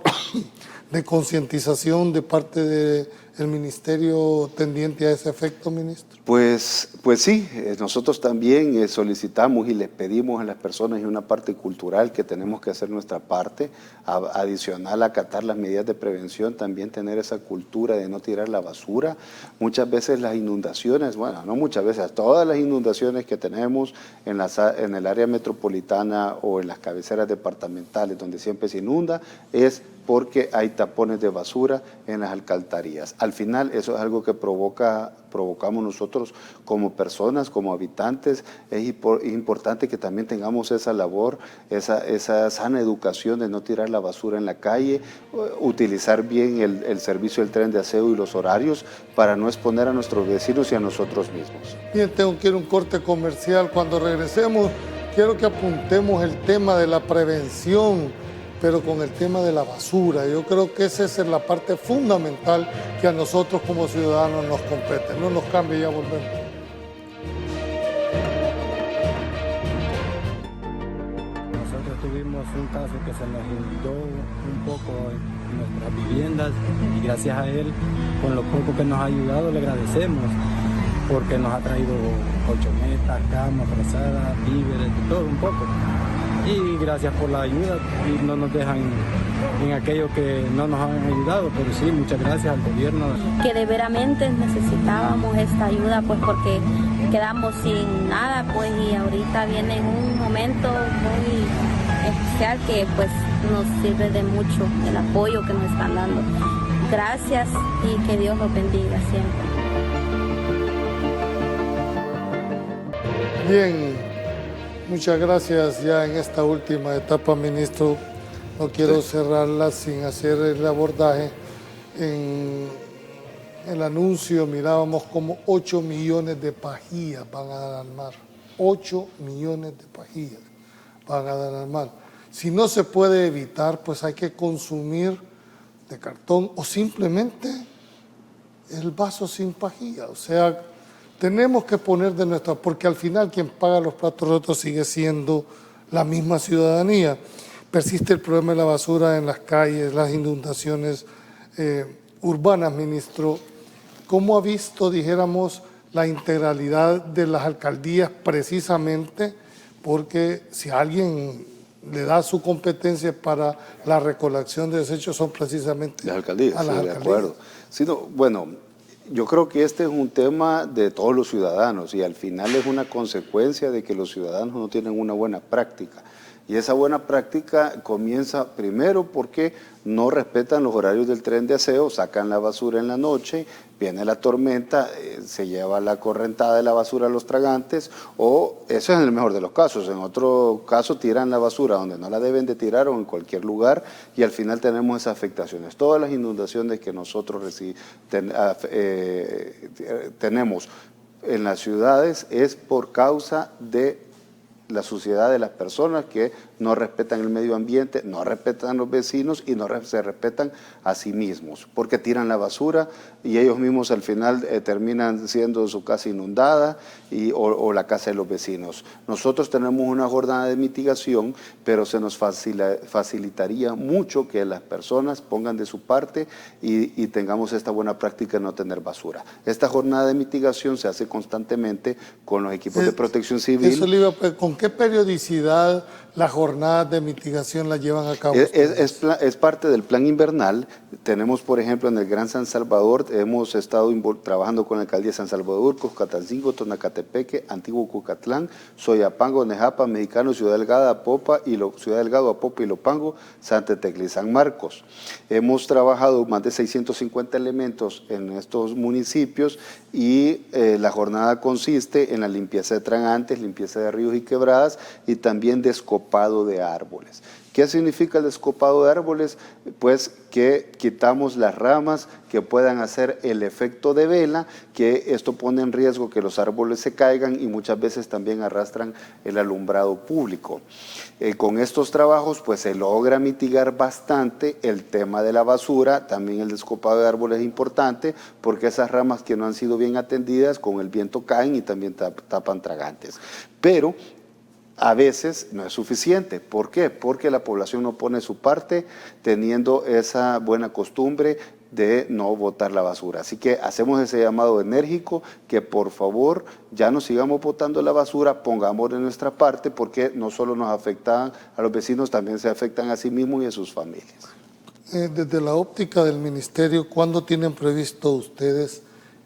Speaker 2: de concientización de parte del ministerio tendiente a ese efecto, ministro?
Speaker 3: Pues sí, nosotros también solicitamos y les pedimos a las personas y una parte cultural que tenemos que hacer nuestra parte, adicional a acatar las medidas de prevención, también tener esa cultura de no tirar la basura. Muchas veces las inundaciones, bueno, no muchas veces, todas las inundaciones que tenemos en el área metropolitana o en las cabeceras departamentales donde siempre se inunda, es porque hay tapones de basura en las alcantarillas. Al final eso es algo que provocamos nosotros como personas, como habitantes. Es importante que también tengamos esa labor, esa sana educación de no tirar la basura en la calle, utilizar bien el servicio del tren de aseo y los horarios para no exponer a nuestros vecinos y a nosotros mismos.
Speaker 2: Bien, tengo que ir a un corte comercial. Cuando regresemos, quiero que apuntemos el tema de la prevención, pero con el tema de la basura. Yo creo que esa es la parte fundamental que a nosotros como ciudadanos nos compete. No nos cambie, ya volvemos.
Speaker 4: Nosotros tuvimos un caso que se nos inundó un poco en nuestras viviendas y gracias a él, con lo poco que nos ha ayudado, le agradecemos porque nos ha traído colchonetas, camas, frazadas, víveres, de todo un poco. Y gracias por la ayuda y no nos dejan en aquello que no nos han ayudado, pero sí, muchas gracias al gobierno.
Speaker 5: Que de veramente necesitábamos esta ayuda, pues porque quedamos sin nada, pues y ahorita viene un momento muy especial que pues nos sirve de mucho el apoyo que nos están dando. Gracias y que Dios los bendiga siempre.
Speaker 2: Bien. Muchas gracias. Ya en esta última etapa, ministro, no quiero cerrarla sin hacer el abordaje. En el anuncio mirábamos como 8 millones de pajillas van a dar al mar. 8 millones de pajillas van a dar al mar. Si no se puede evitar, pues hay que consumir de cartón o simplemente el vaso sin pajilla. O sea, tenemos que poner de nuestra, porque al final quien paga los platos rotos sigue siendo la misma ciudadanía. persiste el problema de la basura en las calles, las inundaciones urbanas, ministro. ¿Cómo ha visto, dijéramos, la integralidad de las alcaldías precisamente? Porque si alguien le da su competencia para la recolección de desechos son precisamente
Speaker 3: las alcaldías.
Speaker 2: a las
Speaker 3: sí,
Speaker 2: alcaldías.
Speaker 3: De acuerdo. Sí, no, bueno, yo creo que este es un tema de todos los ciudadanos y al final es una consecuencia de que los ciudadanos no tienen una buena práctica. Y esa buena práctica comienza primero porque no respetan los horarios del tren de aseo, sacan la basura en la noche, viene la tormenta, se lleva la correntada de la basura a los tragantes, o eso es en el mejor de los casos. En otro caso tiran la basura donde no la deben de tirar o en cualquier lugar y al final tenemos esas afectaciones. Todas las inundaciones que nosotros tenemos en las ciudades es por causa de la suciedad de las personas que no respetan el medio ambiente, no respetan a los vecinos y no se respetan a sí mismos, porque tiran la basura y ellos mismos al final terminan siendo su casa inundada o la casa de los vecinos. Nosotros tenemos una jornada de mitigación, pero se nos facilitaría mucho que las personas pongan de su parte y tengamos esta buena práctica de no tener basura. Esta jornada de mitigación se hace constantemente con los equipos de protección civil.
Speaker 2: Eso le iba a, ¿con qué periodicidad las jornadas de mitigación las llevan a cabo?
Speaker 3: Es parte del plan invernal. Tenemos, por ejemplo, en el Gran San Salvador, hemos estado trabajando con la alcaldía de San Salvador, Cuscatancingo, Tonacatepeque, Antiguo Cucatlán, Soyapango, Nejapa, Mexicano, Ciudad Delgado, Apopa y Lopango, Santa Tecla y San Marcos. Hemos trabajado más de 650 elementos en estos municipios y la jornada consiste en la limpieza de tragantes, limpieza de ríos y quebradas y también descopado de árboles. ¿Qué significa el descopado de árboles? Pues que quitamos las ramas que puedan hacer el efecto de vela, que esto pone en riesgo que los árboles se caigan y muchas veces también arrastran el alumbrado público. Con estos trabajos pues se logra mitigar bastante el tema de la basura, también el descopado de árboles es importante porque esas ramas que no han sido bien atendidas con el viento caen y también tapan tragantes. Pero a veces no es suficiente. ¿Por qué? Porque la población no pone su parte teniendo esa buena costumbre de no botar la basura. Así que hacemos ese llamado enérgico que por favor ya no sigamos botando la basura, pongamos de nuestra parte porque no solo nos afectan a los vecinos, también se afectan a sí mismos y a sus familias.
Speaker 2: Desde la óptica del ministerio, ¿cuándo tienen previsto ustedes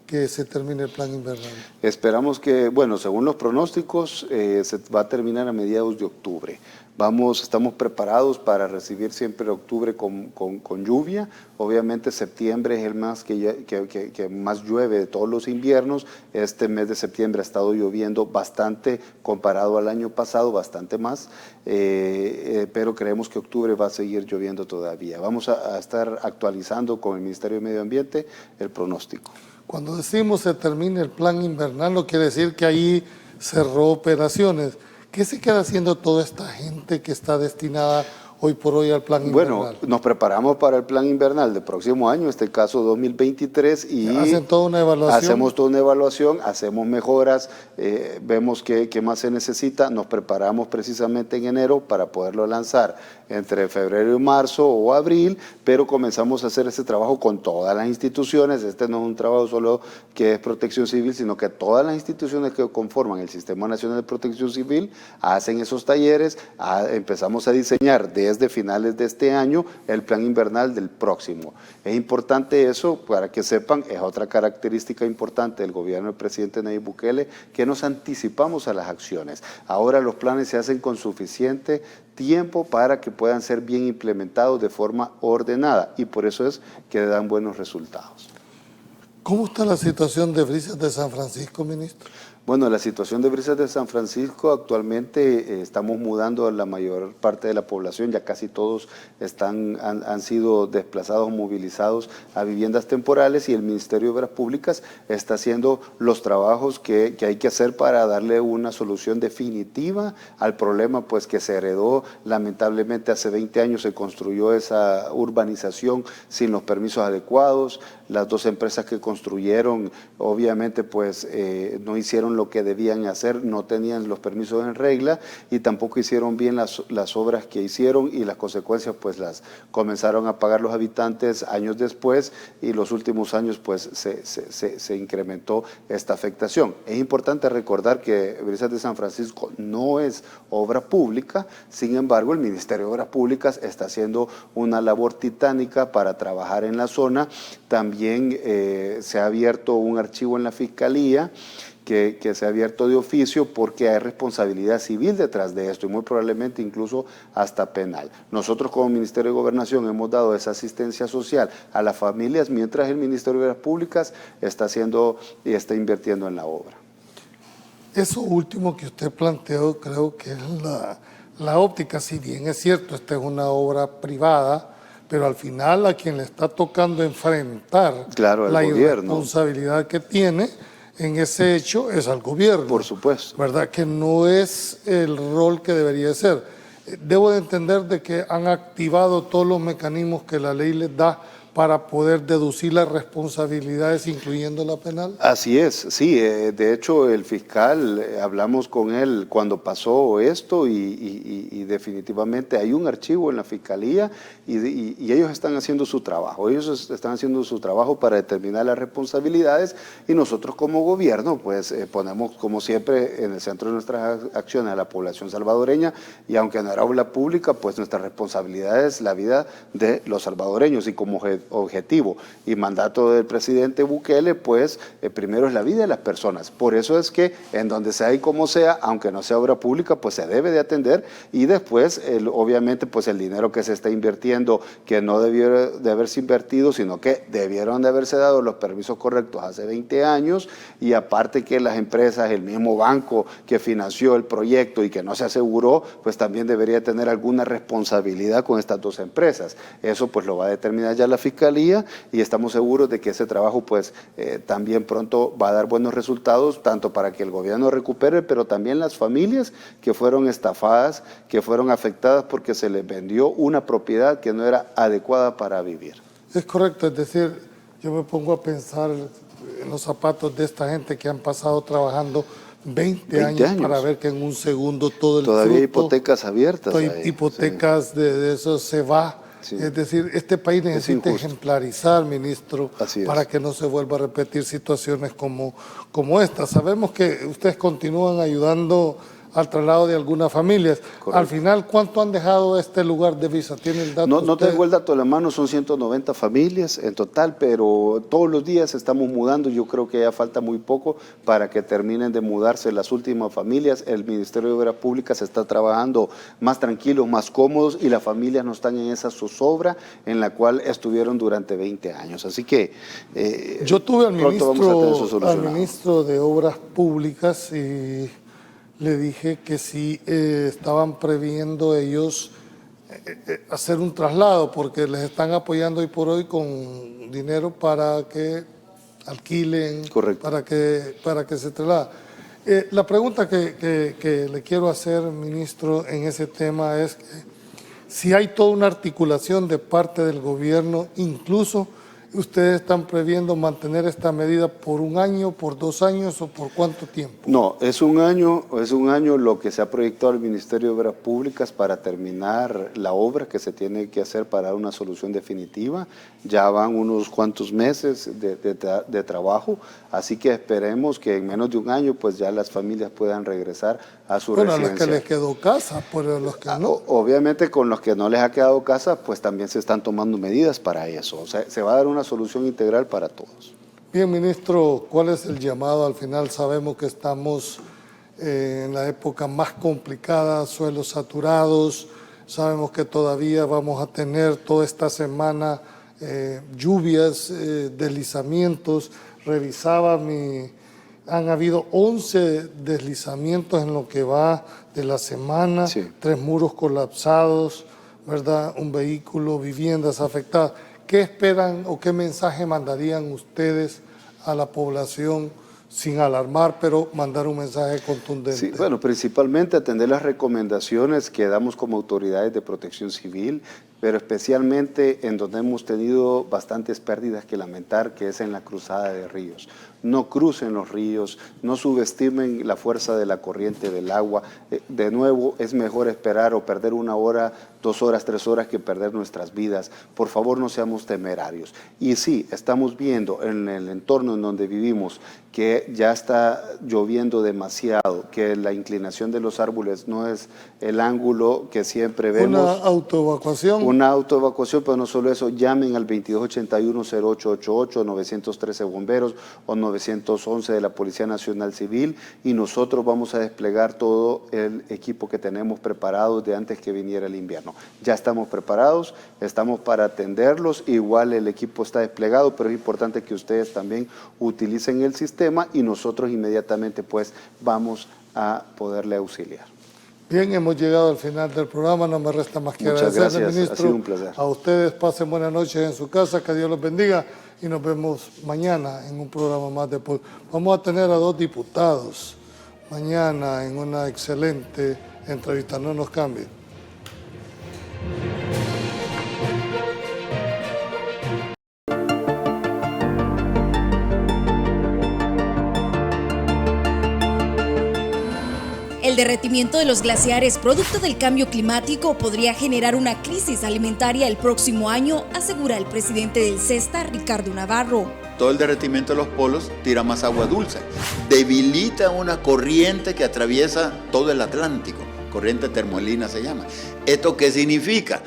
Speaker 2: que se termine el plan invernal?
Speaker 3: Esperamos que, bueno, según los pronósticos, se va a terminar a mediados de octubre. Estamos preparados para recibir siempre octubre con lluvia. Obviamente septiembre es el mes que más llueve de todos los inviernos. Este mes de septiembre ha estado lloviendo bastante comparado al año pasado, bastante más, pero creemos que octubre va a seguir lloviendo todavía. Vamos a estar actualizando con el Ministerio de Medio Ambiente el pronóstico.
Speaker 2: Cuando decimos se termine el plan invernal, no quiere decir que ahí cerró operaciones. ¿Qué se queda haciendo toda esta gente que está destinada hoy por hoy al plan invernal?
Speaker 3: Bueno, nos preparamos para el plan invernal del próximo año, en este caso 2023, y
Speaker 2: ¿hacen toda una evaluación?
Speaker 3: Hacemos toda una evaluación, hacemos mejoras, vemos qué más se necesita, nos preparamos precisamente en enero para poderlo lanzar entre febrero y marzo o abril, pero comenzamos a hacer ese trabajo con todas las instituciones. Este no es un trabajo solo que es protección civil, sino que todas las instituciones que conforman el Sistema Nacional de Protección Civil hacen esos talleres, empezamos a diseñar desde finales de este año el plan invernal del próximo. Es importante eso para que sepan, es otra característica importante del gobierno del presidente Nayib Bukele, que nos anticipamos a las acciones. Ahora los planes se hacen con suficiente tiempo para que puedan ser bien implementados de forma ordenada y por eso es que dan buenos resultados.
Speaker 2: ¿Cómo está la situación de Brisas de San Francisco, ministro?
Speaker 3: Bueno, la situación de Brisas de San Francisco actualmente estamos mudando a la mayor parte de la población, ya casi todos han sido desplazados, movilizados a viviendas temporales y el Ministerio de Obras Públicas está haciendo los trabajos que hay que hacer para darle una solución definitiva al problema pues que se heredó. Lamentablemente hace 20 años se construyó esa urbanización sin los permisos adecuados, las dos empresas que construyeron obviamente pues no hicieron lo que debían hacer, no tenían los permisos en regla y tampoco hicieron bien las obras que hicieron, y las consecuencias pues las comenzaron a pagar los habitantes años después, y los últimos años pues se incrementó esta afectación. Es importante recordar que Brisas de San Francisco no es obra pública, sin embargo el Ministerio de Obras Públicas está haciendo una labor titánica para trabajar en la zona. También se ha abierto un archivo en la Fiscalía que se ha abierto de oficio, porque hay responsabilidad civil detrás de esto y muy probablemente incluso hasta penal. Nosotros como Ministerio de Gobernación hemos dado esa asistencia social a las familias, mientras el Ministerio de Obras Públicas está haciendo y está invirtiendo en la obra.
Speaker 2: Eso último que usted planteó creo que es la óptica. Si bien es cierto, esta es una obra privada, pero al final a quien le está tocando enfrentar la irresponsabilidad que tiene en ese hecho es al gobierno.
Speaker 3: Por supuesto.
Speaker 2: ¿Verdad? Que no es el rol que debería ser. Debo de entender de que han activado todos los mecanismos que la ley les da para poder deducir las responsabilidades, incluyendo la penal.
Speaker 3: Así es, sí. De hecho, el fiscal, hablamos con él cuando pasó esto y definitivamente hay un archivo en la Fiscalía y ellos están haciendo su trabajo. Ellos están haciendo su trabajo para determinar las responsabilidades, y nosotros como gobierno pues ponemos como siempre en el centro de nuestras acciones a la población salvadoreña, y aunque no era obra pública, pues nuestra responsabilidad es la vida de los salvadoreños, y como objetivo y mandato del presidente Bukele, pues primero es la vida de las personas. Por eso es que en donde sea y como sea, aunque no sea obra pública, pues se debe de atender, y después obviamente pues el dinero que se está invirtiendo, que no debió de haberse invertido, sino que debieron de haberse dado los permisos correctos hace 20 años, y aparte que las empresas, el mismo banco que financió el proyecto y que no se aseguró, pues también debería tener alguna responsabilidad con estas dos empresas. Eso pues lo va a determinar ya la Fiscalía, y estamos seguros de que ese trabajo pues también pronto va a dar buenos resultados, tanto para que el gobierno recupere, pero también las familias que fueron estafadas, que fueron afectadas porque se les vendió una propiedad que no era adecuada para vivir.
Speaker 2: Es correcto, es decir, yo me pongo a pensar en los zapatos de esta gente que han pasado trabajando 20 años para ver que en un segundo todo el
Speaker 3: todavía hay
Speaker 2: fruto,
Speaker 3: hipotecas abiertas.
Speaker 2: Hipotecas de eso se va. Sí. Es decir, este país necesita ejemplarizar, ministro, para que no se vuelva a repetir situaciones como esta. Sabemos que ustedes continúan ayudando al traslado de algunas familias. Correcto. Al final, ¿cuánto han dejado este lugar de visa? ¿Tiene el dato?
Speaker 3: No tengo el dato en la mano, son 190 familias en total, pero todos los días estamos mudando. Yo creo que ya falta muy poco para que terminen de mudarse las últimas familias. El Ministerio de Obras Públicas está trabajando más tranquilos, más cómodos, y las familias no están en esa zozobra en la cual estuvieron durante 20 años. Así que
Speaker 2: yo tuve al ministro de Obras Públicas y le dije que si estaban previendo ellos hacer un traslado, porque les están apoyando hoy por hoy con dinero para que alquilen, para que se trasladen. La pregunta que le quiero hacer, ministro, en ese tema es que si hay toda una articulación de parte del gobierno, incluso ¿ustedes están previendo mantener esta medida por 1 año, por 2 años o por cuánto tiempo?
Speaker 3: No, es un año lo que se ha proyectado al Ministerio de Obras Públicas para terminar la obra que se tiene que hacer para una solución definitiva. Ya van unos cuantos meses de trabajo, así que esperemos que en menos de 1 año pues ya las familias puedan regresar a su residencia.
Speaker 2: A los que les quedó casa, pero los que no.
Speaker 3: Obviamente con los que no les ha quedado casa, pues también se están tomando medidas para eso. O sea, se va a dar una solución integral para todos.
Speaker 2: Bien, ministro, ¿cuál es el llamado? Al final sabemos que estamos en la época más complicada, suelos saturados, sabemos que todavía vamos a tener toda esta semana lluvias, deslizamientos. Revisaba han habido 11 deslizamientos en lo que va de la semana, 3 muros colapsados, ¿verdad? Un vehículo, viviendas afectadas. ¿Qué esperan o qué mensaje mandarían ustedes a la población, sin alarmar, pero mandar un mensaje contundente?
Speaker 3: Sí, bueno, principalmente atender las recomendaciones que damos como autoridades de protección civil, pero especialmente en donde hemos tenido bastantes pérdidas que lamentar, que es en la cruzada de ríos. No crucen los ríos, no subestimen la fuerza de la corriente del agua. De nuevo, es mejor esperar o perder 1 hora, 2 horas, 3 horas que perder nuestras vidas. Por favor, no seamos temerarios. Y sí, estamos viendo en el entorno en donde vivimos que ya está lloviendo demasiado, que la inclinación de los árboles no es el ángulo que siempre vemos.
Speaker 2: Una autoevacuación.
Speaker 3: Una autoevacuación, pero no solo eso, llamen al 2281-0888, 913 bomberos o 911 de la Policía Nacional Civil y nosotros vamos a desplegar todo el equipo que tenemos preparado de antes que viniera el invierno. Ya estamos preparados, estamos para atenderlos, igual el equipo está desplegado, pero es importante que ustedes también utilicen el sistema y nosotros inmediatamente pues vamos a poderle auxiliar.
Speaker 2: Bien, hemos llegado al final del programa, no me resta más que
Speaker 3: Muchas
Speaker 2: agradecerle,
Speaker 3: gracias,
Speaker 2: ministro.
Speaker 3: ha sido un placer.
Speaker 2: A ustedes pasen buenas noches en su casa, que Dios los bendiga y nos vemos mañana en un programa más de Pulso. Vamos a tener a 2 diputados mañana en una excelente entrevista, no nos cambien.
Speaker 6: El derretimiento de los glaciares producto del cambio climático podría generar una crisis alimentaria el próximo año, asegura el presidente del CESTA, Ricardo Navarro.
Speaker 7: Todo el derretimiento de los polos tira más agua dulce, debilita una corriente que atraviesa todo el Atlántico, corriente termolina se llama. ¿Esto qué significa?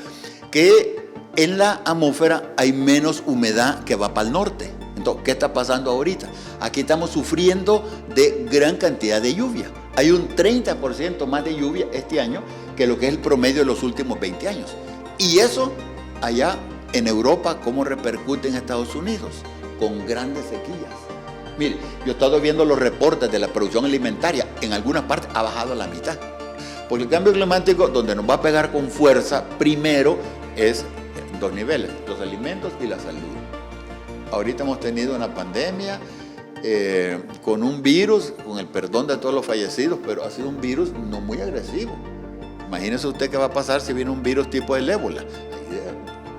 Speaker 7: Que en la atmósfera hay menos humedad que va para el norte. Entonces, ¿qué está pasando ahorita? Aquí estamos sufriendo de gran cantidad de lluvia. Hay un 30% más de lluvia este año que lo que es el promedio de los últimos 20 años. Y eso allá en Europa, ¿cómo repercute en Estados Unidos? Con grandes sequías. Mire, yo he estado viendo los reportes de la producción alimentaria. En algunas partes ha bajado a la mitad. Porque el cambio climático, donde nos va a pegar con fuerza, primero es en 2 niveles, los alimentos y la salud. Ahorita hemos tenido una pandemia con un virus, con el perdón de todos los fallecidos, pero ha sido un virus no muy agresivo. Imagínese usted qué va a pasar si viene un virus tipo el ébola.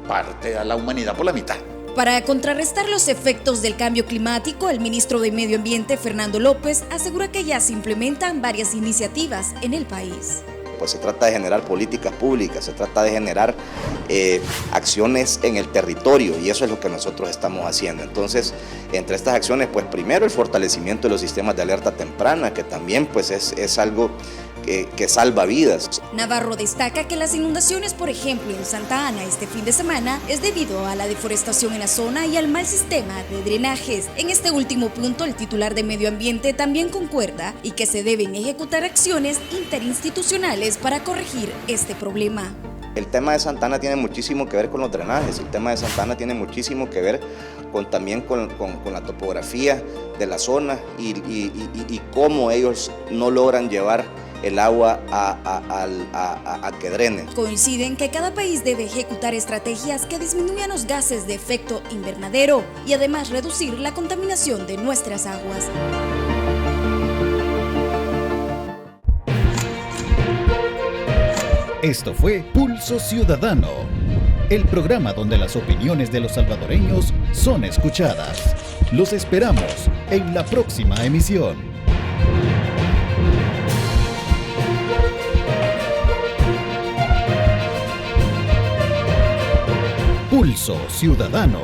Speaker 7: Parte a la humanidad por la mitad.
Speaker 6: Para contrarrestar los efectos del cambio climático, el ministro de Medio Ambiente, Fernando López, asegura que ya se implementan varias iniciativas en el país.
Speaker 8: Pues se trata de generar políticas públicas, se trata de generar acciones en el territorio y eso es lo que nosotros estamos haciendo. Entonces, entre estas acciones, pues primero el fortalecimiento de los sistemas de alerta temprana, que también pues es algo que salva vidas.
Speaker 6: Navarro destaca que las inundaciones, por ejemplo, en Santa Ana este fin de semana, es debido a la deforestación en la zona y al mal sistema de drenajes. En este último punto, el titular de Medio Ambiente también concuerda y que se deben ejecutar acciones interinstitucionales para corregir este problema.
Speaker 8: El tema de Santa Ana tiene muchísimo que ver con los drenajes, el tema de Santa Ana tiene muchísimo que ver también con la topografía de la zona y cómo ellos no logran llevar el agua a que drene.
Speaker 6: Coinciden que cada país debe ejecutar estrategias que disminuyan los gases de efecto invernadero y además reducir la contaminación de nuestras aguas.
Speaker 1: Esto fue Pulso Ciudadano, el programa donde las opiniones de los salvadoreños son escuchadas. Los esperamos en la próxima emisión. Pulso Ciudadano.